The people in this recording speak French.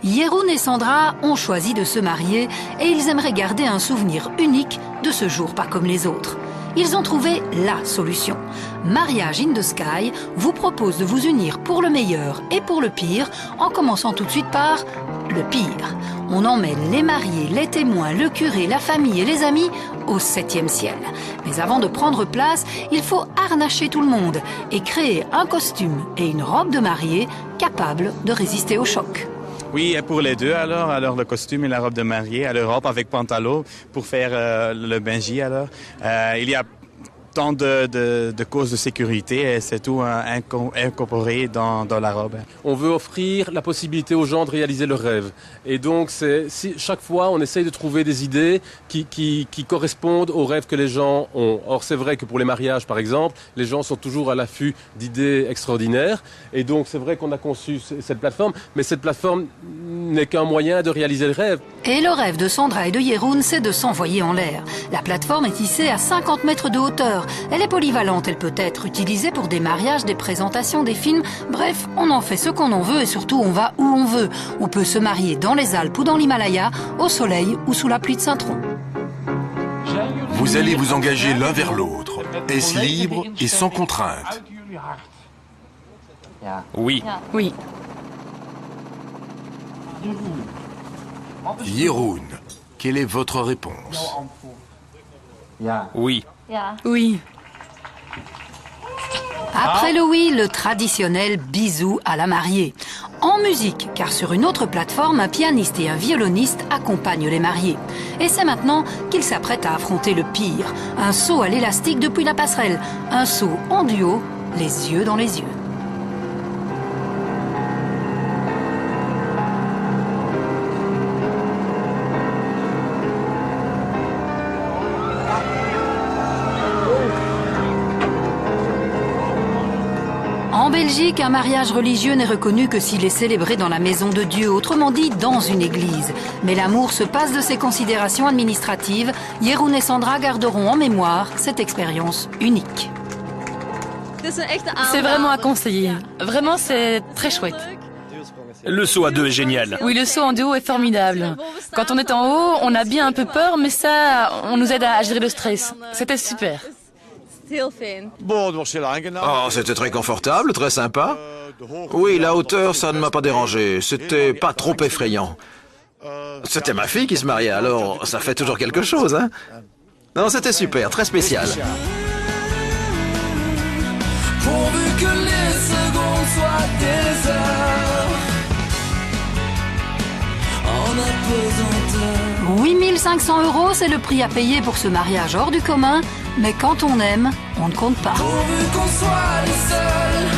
Jeroen et Sandra ont choisi de se marier et ils aimeraient garder un souvenir unique de ce jour pas comme les autres. Ils ont trouvé la solution. Mariage in the Sky vous propose de vous unir pour le meilleur et pour le pire, en commençant tout de suite par le pire. On emmène les mariés, les témoins, le curé, la famille et les amis au 7e ciel. Mais avant de prendre place, il faut harnacher tout le monde et créer un costume et une robe de mariée capables de résister au choc. Oui, pour les deux alors le costume et la robe de mariée, le robe avec pantalon pour faire le benji alors. Il y a tant de causes de sécurité et c'est tout incorporé dans la robe. On veut offrir la possibilité aux gens de réaliser leurs rêves. Et donc chaque fois on essaye de trouver des idées qui correspondent aux rêves que les gens ont. Or c'est vrai que pour les mariages par exemple, les gens sont toujours à l'affût d'idées extraordinaires. Et donc c'est vrai qu'on a conçu cette plateforme, mais cette plateforme n'est qu'un moyen de réaliser le rêve. Et le rêve de Sandra et de Jeroen, c'est de s'envoyer en l'air. La plateforme est hissée à 50 mètres de hauteur. Elle est polyvalente, elle peut être utilisée pour des mariages, des présentations, des films. Bref, on en fait ce qu'on en veut et surtout on va où on veut. On peut se marier dans les Alpes ou dans l'Himalaya, au soleil ou sous la pluie de Saint-Tron. Vous allez vous engager l'un vers l'autre. Est-ce libre et sans contrainte? Oui. Oui. Jeroen, quelle est votre réponse? Oui. Oui. Après le oui, le traditionnel bisou à la mariée. En musique, car sur une autre plateforme, un pianiste et un violoniste accompagnent les mariés. Et c'est maintenant qu'ils s'apprêtent à affronter le pire. Un saut à l'élastique depuis la passerelle. Un saut en duo, les yeux dans les yeux. En Belgique, un mariage religieux n'est reconnu que s'il est célébré dans la maison de Dieu, autrement dit dans une église. Mais l'amour se passe de ces considérations administratives. Jeroen et Sandra garderont en mémoire cette expérience unique. C'est vraiment à conseiller. Vraiment, c'est très chouette. Le saut à deux est génial. Oui, le saut en duo est formidable. Quand on est en haut, on a bien un peu peur, mais ça, on nous aide à gérer le stress. C'était super. Oh, c'était très confortable, très sympa. Oui, la hauteur, ça ne m'a pas dérangé. C'était pas trop effrayant. C'était ma fille qui se mariait, alors ça fait toujours quelque chose, hein. Non, c'était super, très spécial. Pourvu que les secondes soient des heures en apesanteur. 8 500 €, c'est le prix à payer pour ce mariage hors du commun. Mais quand on aime, on ne compte pas. Pourvu qu'on soit les seuls